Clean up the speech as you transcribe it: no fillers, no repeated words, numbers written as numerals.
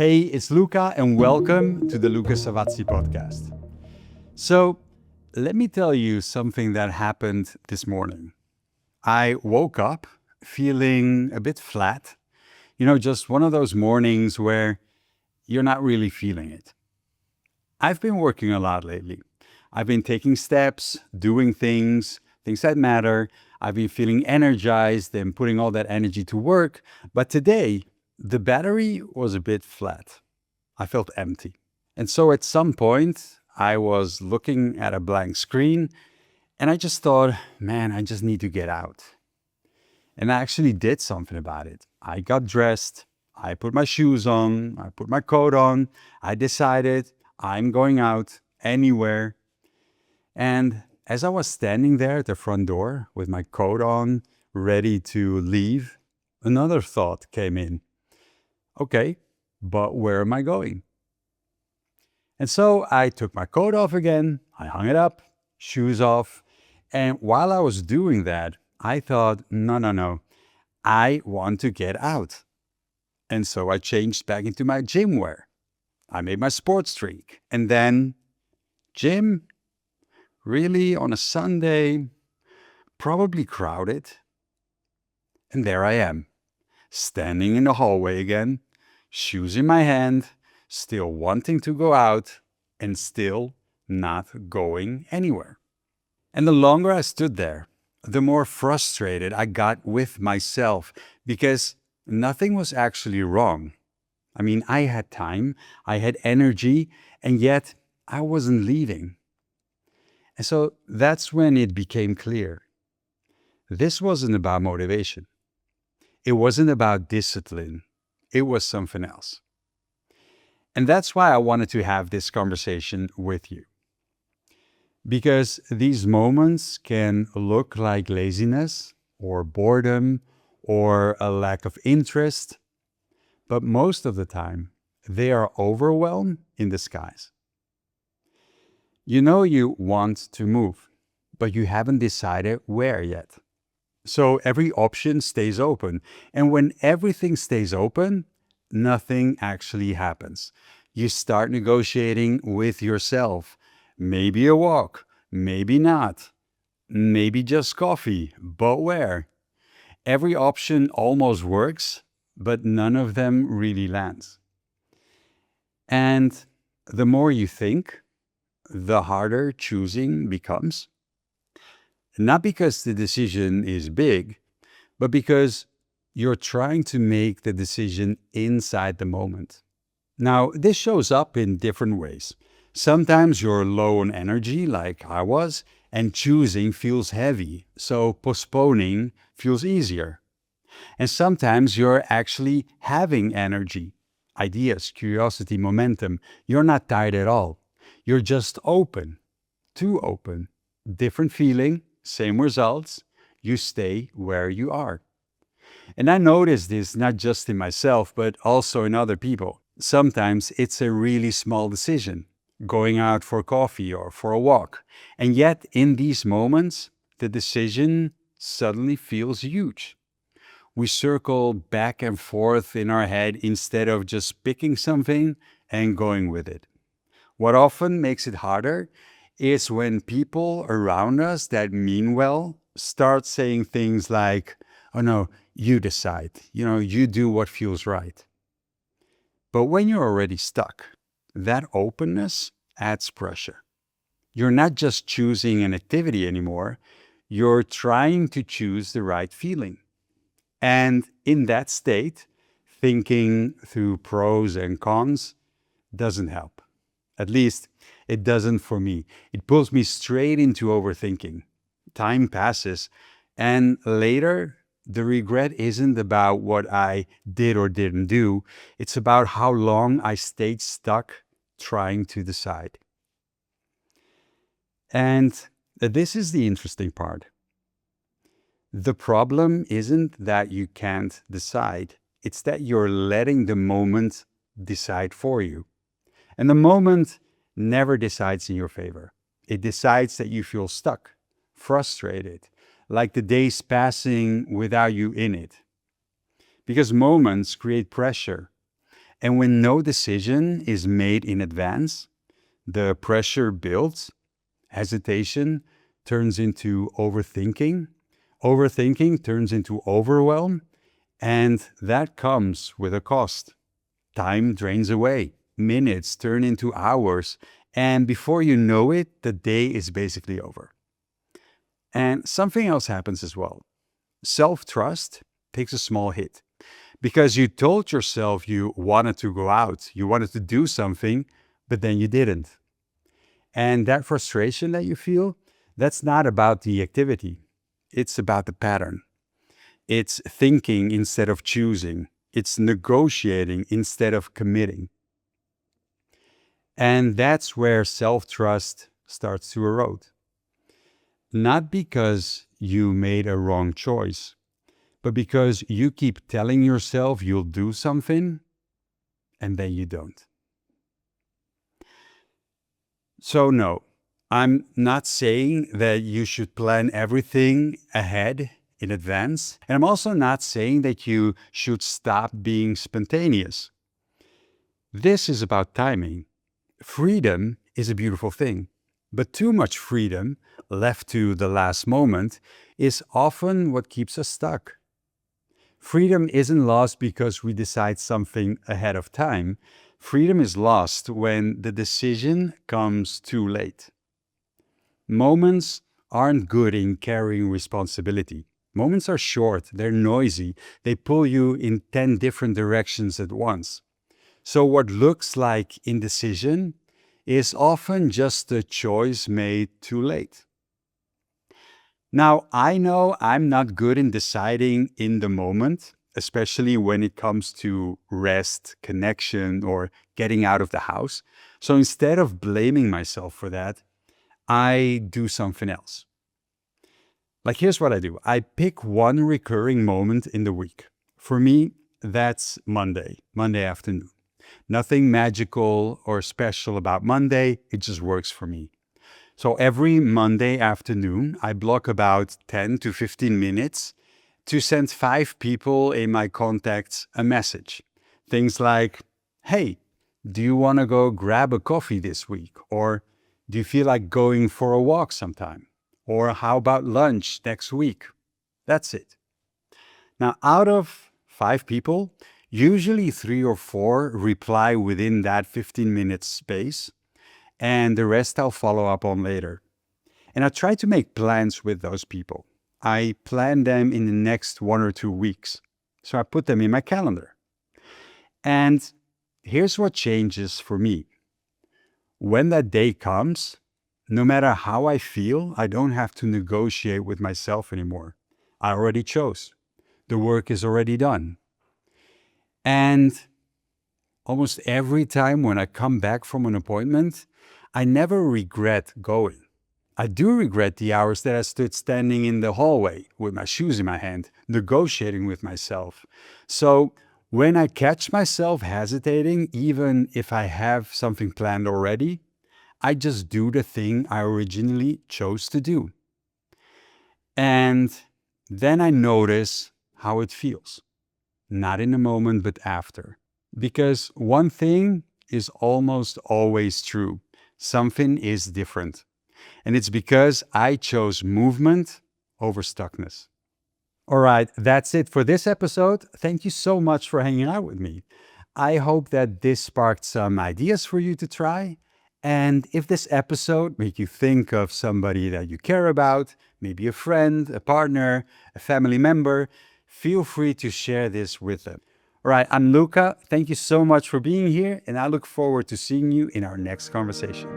Hey, it's Luca, and welcome to the Luca Savazzi podcast. So, let me tell you something that happened this morning. I woke up feeling a bit flat, just one of those mornings where you're not really feeling it. I've been working a lot lately. I've been taking steps, doing things that matter. I've been feeling energized and putting all that energy to work. But today, the battery was a bit flat. I felt empty. And so at some point, I was looking at a blank screen and I just thought, man, I just need to get out. And I actually did something about it. I got dressed, I put my shoes on, I put my coat on, I decided I'm going out anywhere. And as I was standing there at the front door with my coat on, ready to leave, another thought came in. Okay, but where am I going? And so I took my coat off again, I hung it up, shoes off. And while I was doing that, I thought, no, I want to get out. And so I changed back into my gym wear. I made my sports drink. And then, gym? Really? On a Sunday? Probably crowded. And there I am, standing in the hallway again, shoes in my hand, still wanting to go out, and still not going anywhere. And the longer I stood there, the more frustrated I got with myself because nothing was actually wrong. I mean, I had time, I had energy, and yet I wasn't leaving. And so that's when it became clear. This wasn't about motivation. It wasn't about discipline. It was something else. And that's why I wanted to have this conversation with you. Because these moments can look like laziness or boredom or a lack of interest, but most of the time, they are overwhelm in disguise. You know you want to move, but you haven't decided where yet. So every option stays open. And when everything stays open, nothing actually happens. You start negotiating with yourself. Maybe a walk, maybe not. Maybe just coffee, but where? Every option almost works, but none of them really lands. And the more you think, the harder choosing becomes. Not because the decision is big, but because you're trying to make the decision inside the moment. Now, this shows up in different ways. Sometimes you're low on energy, like I was, and choosing feels heavy, so postponing feels easier. And sometimes you're actually having energy, ideas, curiosity, momentum. You're not tired at all. You're just open, too open. Different feeling, same results. You stay where you are. And I notice this not just in myself, but also in other people. Sometimes it's a really small decision, going out for coffee or for a walk. And yet, in these moments, the decision suddenly feels huge. We circle back and forth in our head instead of just picking something and going with it. What often makes it harder is when people around us that mean well start saying things like, oh no, you decide, you do what feels right. But when you're already stuck, that openness adds pressure. You're not just choosing an activity anymore, you're trying to choose the right feeling. And in that state, thinking through pros and cons doesn't help. At least it doesn't for me. It pulls me straight into overthinking. Time passes, and later, the regret isn't about what I did or didn't do. It's about how long I stayed stuck trying to decide. And this is the interesting part. The problem isn't that you can't decide. It's that you're letting the moment decide for you. And the moment never decides in your favor. It decides that you feel stuck, frustrated, like the days passing without you in it. Because moments create pressure. And when no decision is made in advance, the pressure builds, hesitation turns into overthinking, overthinking turns into overwhelm, and that comes with a cost. Time drains away, minutes turn into hours, and before you know it, the day is basically over. And something else happens as well. Self-trust takes a small hit because you told yourself you wanted to go out, you wanted to do something, but then you didn't. And that frustration that you feel, that's not about the activity. It's about the pattern. It's thinking instead of choosing. It's negotiating instead of committing. And that's where self-trust starts to erode. Not because you made a wrong choice, but because you keep telling yourself you'll do something and then you don't. So no, I'm not saying that you should plan everything ahead in advance. And I'm also not saying that you should stop being spontaneous. This is about timing. Freedom is a beautiful thing, but too much freedom left to the last moment is often what keeps us stuck. Freedom isn't lost because we decide something ahead of time. Freedom is lost when the decision comes too late. Moments aren't good in carrying responsibility. Moments are short, they're noisy, they pull you in 10 different directions at once. So what looks like indecision is often just a choice made too late. Now, I know I'm not good in deciding in the moment, especially when it comes to rest, connection, or getting out of the house. So instead of blaming myself for that, I do something else. Like, here's what I do. I pick one recurring moment in the week. For me, that's Monday afternoon. Nothing magical or special about Monday. It just works for me. So every Monday afternoon, I block about 10 to 15 minutes to send 5 people in my contacts a message. Things like, hey, do you want to go grab a coffee this week? Or do you feel like going for a walk sometime? Or how about lunch next week? That's it. Now, out of 5 people, usually 3 or 4 reply within that 15-minute space, and the rest I'll follow up on later. And I try to make plans with those people. I plan them in the next 1 or 2 weeks. So I put them in my calendar. And here's what changes for me. When that day comes, no matter how I feel, I don't have to negotiate with myself anymore. I already chose. The work is already done. And almost every time when I come back from an appointment, I never regret going. I do regret the hours that I stood standing in the hallway with my shoes in my hand, negotiating with myself. So when I catch myself hesitating, even if I have something planned already, I just do the thing I originally chose to do. And then I notice how it feels. Not in the moment, but after. Because one thing is almost always true. Something is different. And it's because I chose movement over stuckness. All right, that's it for this episode. Thank you so much for hanging out with me. I hope that this sparked some ideas for you to try. And if this episode made you think of somebody that you care about, maybe a friend, a partner, a family member, feel free to share this with them. All right, I'm Luca. Thank you so much for being here, and I look forward to seeing you in our next conversation.